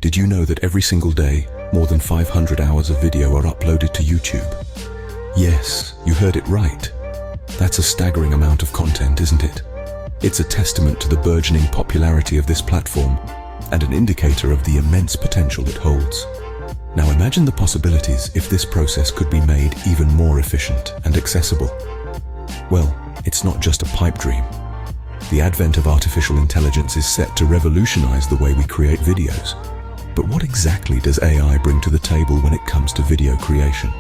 Did you know that every single day, more than 500 hours of video are uploaded to YouTube? Yes, you heard it right. That's a staggering amount of content, isn't it? It's a testament to the burgeoning popularity of this platform and an indicator of the immense potential it holds. Now imagine the possibilities if this process could be made even more efficient and accessible. Well, it's not just a pipe dream. The advent of artificial intelligence is set to revolutionize the way we create videos. But what exactly does AI bring to the table when it comes to video creation?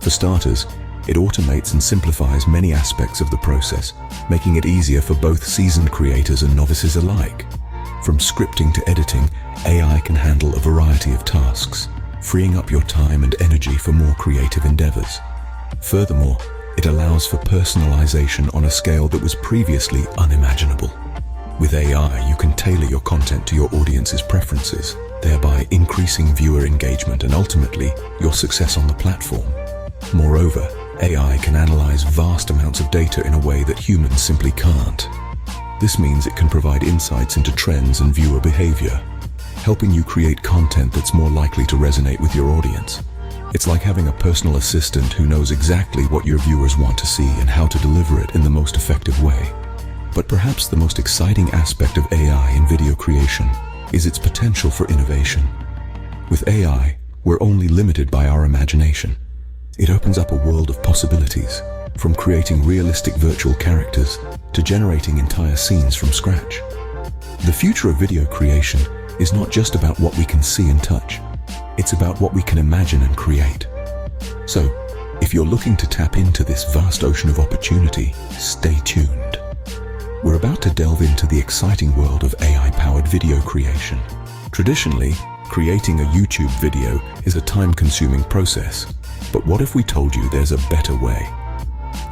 For starters, it automates and simplifies many aspects of the process, making it easier for both seasoned creators and novices alike. From scripting to editing, AI can handle a variety of tasks, freeing up your time and energy for more creative endeavors. Furthermore, it allows for personalization on a scale that was previously unimaginable. With AI, you can tailor your content to your audience's preferences, thereby increasing viewer engagement and ultimately your success on the platform. Moreover, AI can analyze vast amounts of data in a way that humans simply can't. This means it can provide insights into trends and viewer behavior, helping you create content that's more likely to resonate with your audience. It's like having a personal assistant who knows exactly what your viewers want to see and how to deliver it in the most effective way. But perhaps the most exciting aspect of AI in video creation is its potential for innovation. With AI, we're only limited by our imagination. It opens up a world of possibilities, from creating realistic virtual characters to generating entire scenes from scratch. The future of video creation is not just about what we can see and touch. It's about what we can imagine and create. So, if you're looking to tap into this vast ocean of opportunity, stay tuned. We're about to delve into the exciting world of AI-powered video creation. Traditionally, creating a YouTube video is a time-consuming process. But what if we told you there's a better way?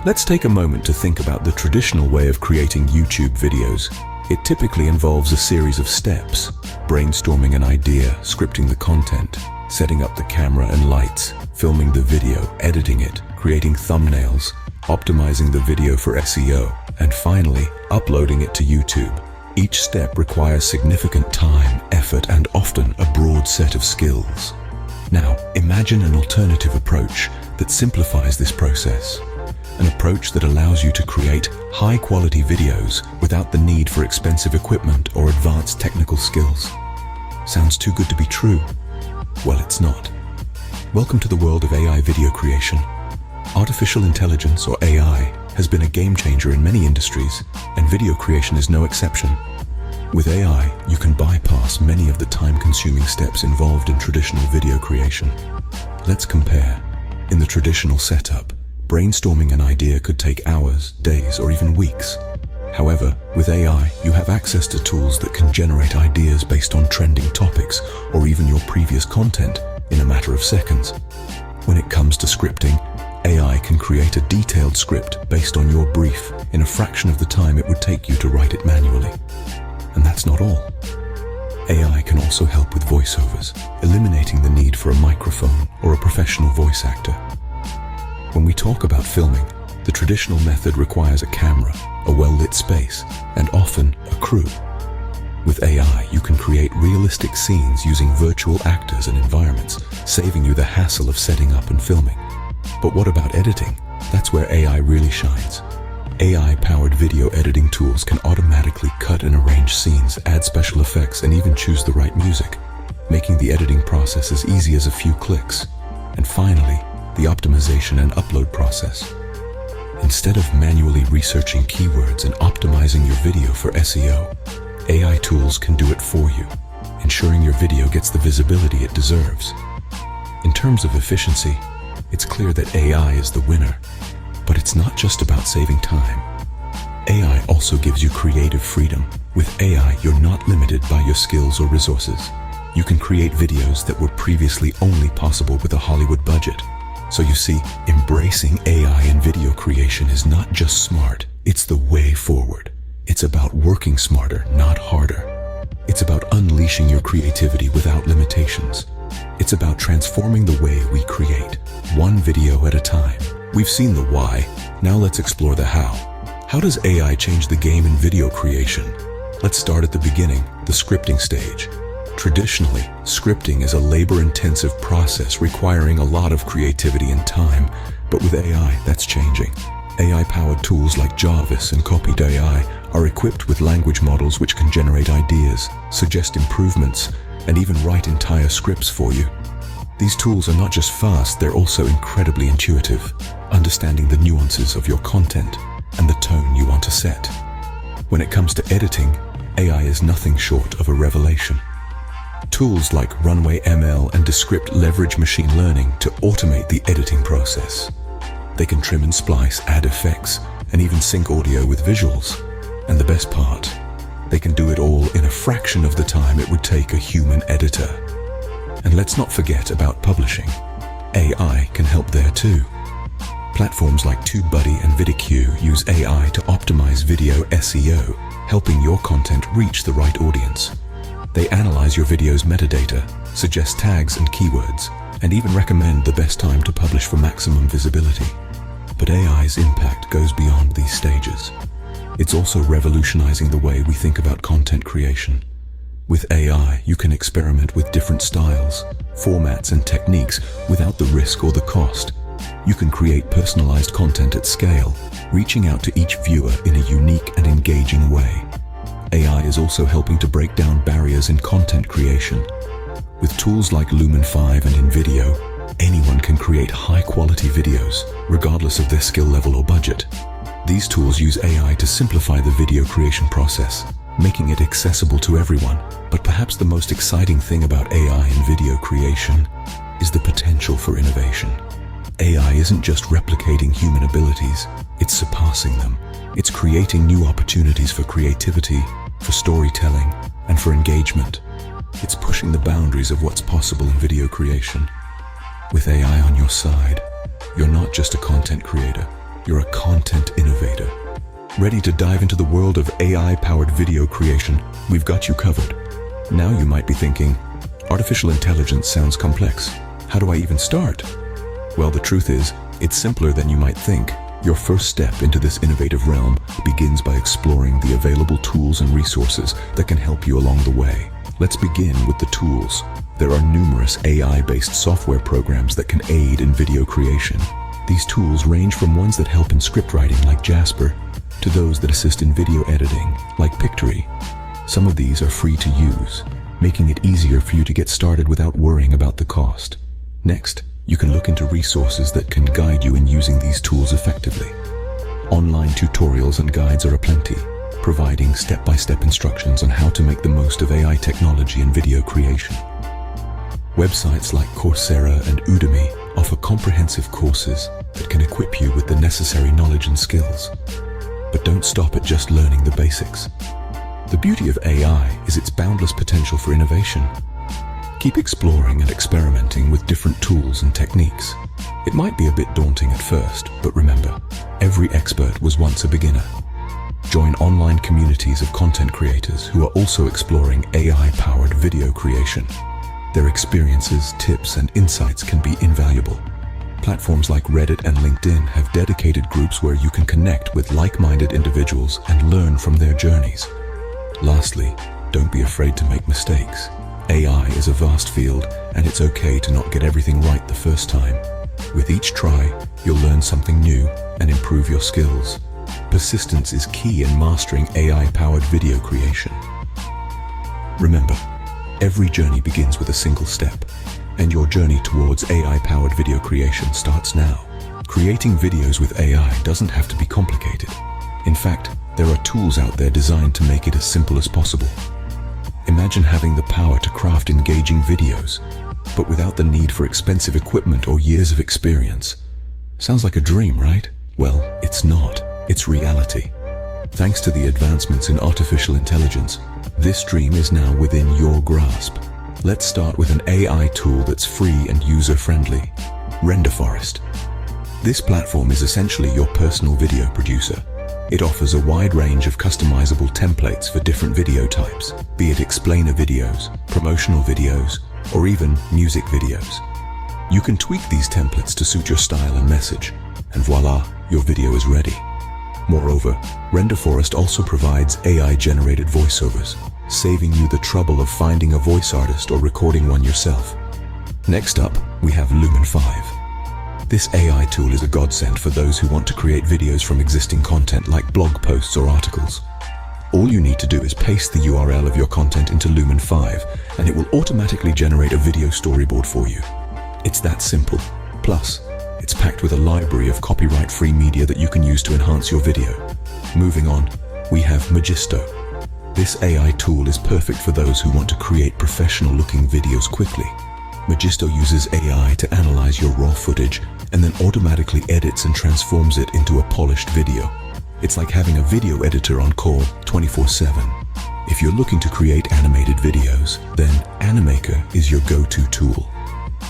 Let's take a moment to think about the traditional way of creating YouTube videos. It typically involves a series of steps: brainstorming an idea, scripting the content, setting up the camera and lights, filming the video, editing it, creating thumbnails, optimizing the video for SEO, and finally, uploading it to YouTube. Each step requires significant time, effort, and often a broad set of skills. Now, imagine an alternative approach that simplifies this process. An approach that allows you to create high-quality videos without the need for expensive equipment or advanced technical skills. Sounds too good to be true? Well, it's not. Welcome to the world of AI video creation. Artificial intelligence, or AI, has been a game changer in many industries, and video creation is no exception. With AI, you can bypass many of the time-consuming steps involved in traditional video creation. Let's compare. In the traditional setup, brainstorming an idea could take hours, days, or even weeks. However, with AI, you have access to tools that can generate ideas based on trending topics or even your previous content in a matter of seconds. When it comes to scripting, AI can create a detailed script based on your brief in a fraction of the time it would take you to write it manually. And that's not all. AI can also help with voiceovers, eliminating the need for a microphone or a professional voice actor. When we talk about filming, the traditional method requires a camera, a well-lit space, and often a crew. With AI, you can create realistic scenes using virtual actors and environments, saving you the hassle of setting up and filming. But what about editing? That's where AI really shines. AI-powered video editing tools can automatically cut and arrange scenes, add special effects, and even choose the right music, making the editing process as easy as a few clicks. And finally, the optimization and upload process. Instead of manually researching keywords and optimizing your video for SEO, AI tools can do it for you, ensuring your video gets the visibility it deserves. In terms of efficiency, it's clear that AI is the winner. But it's not just about saving time. AI also gives you creative freedom. With AI, you're not limited by your skills or resources. You can create videos that were previously only possible with a Hollywood budget. So you see, embracing AI in video creation is not just smart, it's the way forward. It's about working smarter, not harder. It's about unleashing your creativity without limitations. It's about transforming the way we create, one video at a time. We've seen the why, now let's explore the how. How does AI change the game in video creation? Let's start at the beginning, the scripting stage. Traditionally, scripting is a labor-intensive process requiring a lot of creativity and time, but with AI, that's changing. AI-powered tools like Jarvis and Copy.ai are equipped with language models which can generate ideas, suggest improvements, and even write entire scripts for you. These tools are not just fast, they're also incredibly intuitive, understanding the nuances of your content and the tone you want to set. When it comes to editing, AI is nothing short of a revelation. Tools like Runway ML and Descript leverage machine learning to automate the editing process. They can trim and splice, add effects, and even sync audio with visuals. And the best part, they can do it all in a fraction of the time it would take a human editor. And let's not forget about publishing. AI can help there too. Platforms like TubeBuddy and Vidicue use AI to optimize video SEO, helping your content reach the right audience. They analyze your video's metadata, suggest tags and keywords, and even recommend the best time to publish for maximum visibility. But AI's impact goes beyond these stages. It's also revolutionizing the way we think about content creation. With AI, you can experiment with different styles, formats, and techniques without the risk or the cost. You can create personalized content at scale, reaching out to each viewer in a unique and engaging way. AI is also helping to break down barriers in content creation. With tools like Lumen 5 and InVideo, anyone can create high-quality videos, regardless of their skill level or budget. These tools use AI to simplify the video creation process, making it accessible to everyone. But perhaps the most exciting thing about AI in video creation is the potential for innovation. AI isn't just replicating human abilities, it's surpassing them. It's creating new opportunities for creativity, for storytelling, and for engagement. It's pushing the boundaries of what's possible in video creation. With AI on your side, you're not just a content creator, you're a content innovator. Ready to dive into the world of AI-powered video creation? We've got you covered. Now you might be thinking, artificial intelligence sounds complex. How do I even start? Well, the truth is, it's simpler than you might think. Your first step into this innovative realm begins by exploring the available tools and resources that can help you along the way. Let's begin with the tools. There are numerous AI-based software programs that can aid in video creation. These tools range from ones that help in script writing like Jasper, to those that assist in video editing like Pictory. Some of these are free to use, making it easier for you to get started without worrying about the cost. Next, you can look into resources that can guide you in using these tools effectively. Online tutorials and guides are aplenty, providing step-by-step instructions on how to make the most of AI technology in video creation. Websites like Coursera and Udemy offer comprehensive courses that can equip you with the necessary knowledge and skills. But don't stop at just learning the basics. The beauty of AI is its boundless potential for innovation. Keep exploring and experimenting with different tools and techniques. It might be a bit daunting at first, but remember, every expert was once a beginner. Join online communities of content creators who are also exploring AI-powered video creation. Their experiences, tips, and insights can be invaluable. Platforms like Reddit and LinkedIn have dedicated groups where you can connect with like-minded individuals and learn from their journeys. Lastly, don't be afraid to make mistakes. AI is a vast field, and it's okay to not get everything right the first time. With each try, you'll learn something new and improve your skills. Persistence is key in mastering AI-powered video creation. Remember, every journey begins with a single step, and your journey towards AI-powered video creation starts now. Creating videos with AI doesn't have to be complicated. In fact, there are tools out there designed to make it as simple as possible. Imagine having the power to craft engaging videos, but without the need for expensive equipment or years of experience. Sounds like a dream, right? Well, it's not. It's reality. Thanks to the advancements in artificial intelligence, this dream is now within your grasp. Let's start with an AI tool that's free and user-friendly, RenderForest. This platform is essentially your personal video producer. It offers a wide range of customizable templates for different video types, be it explainer videos, promotional videos, or even music videos. You can tweak these templates to suit your style and message, and voila, your video is ready. Moreover, RenderForest also provides AI-generated voiceovers, saving you the trouble of finding a voice artist or recording one yourself. Next up, we have Lumen 5. This AI tool is a godsend for those who want to create videos from existing content like blog posts or articles. All you need to do is paste the URL of your content into Lumen 5, and it will automatically generate a video storyboard for you. It's that simple. Plus, it's packed with a library of copyright-free media that you can use to enhance your video. Moving on, we have Magisto. This AI tool is perfect for those who want to create professional-looking videos quickly. Magisto uses AI to analyze your raw footage and then automatically edits and transforms it into a polished video. It's like having a video editor on call 24/7. If you're looking to create animated videos, then Animaker is your go-to tool.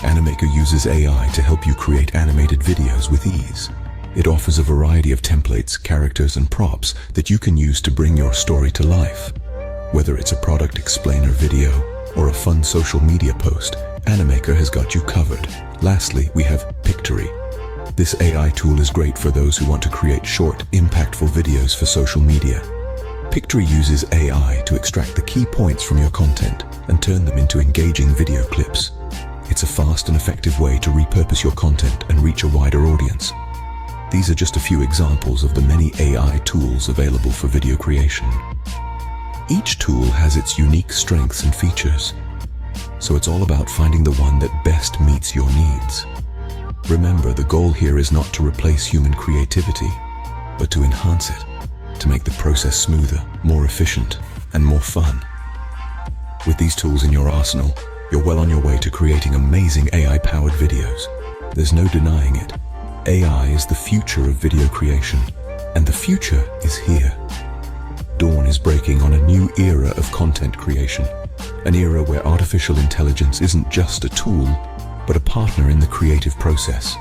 Animaker uses AI to help you create animated videos with ease. It offers a variety of templates, characters, and props that you can use to bring your story to life. Whether it's a product explainer video or a fun social media post, Animaker has got you covered. Lastly, we have Pictory. This AI tool is great for those who want to create short, impactful videos for social media. Pictory uses AI to extract the key points from your content and turn them into engaging video clips. It's a fast and effective way to repurpose your content and reach a wider audience. These are just a few examples of the many AI tools available for video creation. Each tool has its unique strengths and features, so it's all about finding the one that best meets your needs. Remember, the goal here is not to replace human creativity, but to enhance it, to make the process smoother, more efficient, and more fun. With these tools in your arsenal, you're well on your way to creating amazing AI-powered videos. There's no denying it. AI is the future of video creation, and the future is here. Dawn is breaking on a new era of content creation, an era where artificial intelligence isn't just a tool, but a partner in the creative process.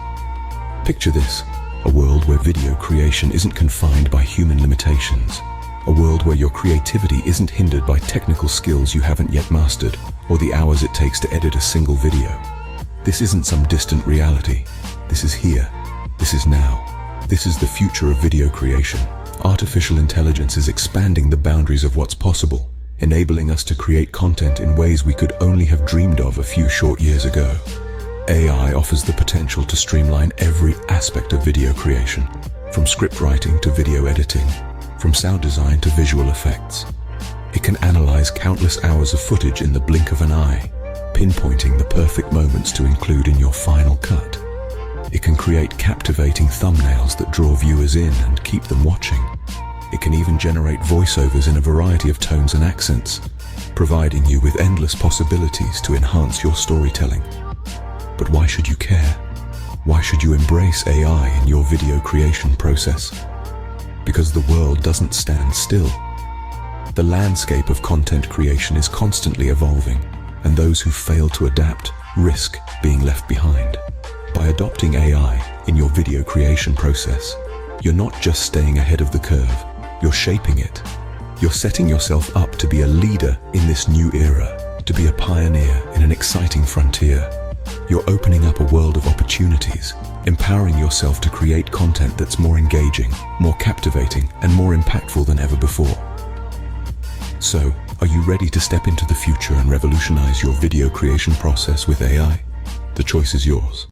Picture this, a world where video creation isn't confined by human limitations, a world where your creativity isn't hindered by technical skills you haven't yet mastered, or the hours it takes to edit a single video. This isn't some distant reality. This is here. This is now. This is the future of video creation. Artificial intelligence is expanding the boundaries of what's possible, enabling us to create content in ways we could only have dreamed of a few short years ago. AI offers the potential to streamline every aspect of video creation, from script writing to video editing, from sound design to visual effects. It can analyze countless hours of footage in the blink of an eye, pinpointing the perfect moments to include in your final cut. It can create captivating thumbnails that draw viewers in and keep them watching. It can even generate voiceovers in a variety of tones and accents, providing you with endless possibilities to enhance your storytelling. But why should you care? Why should you embrace AI in your video creation process? Because the world doesn't stand still. The landscape of content creation is constantly evolving, and those who fail to adapt risk being left behind. By adopting AI in your video creation process, you're not just staying ahead of the curve, you're shaping it. You're setting yourself up to be a leader in this new era, to be a pioneer in an exciting frontier. You're opening up a world of opportunities, empowering yourself to create content that's more engaging, more captivating, and more impactful than ever before. So, are you ready to step into the future and revolutionize your video creation process with AI? The choice is yours.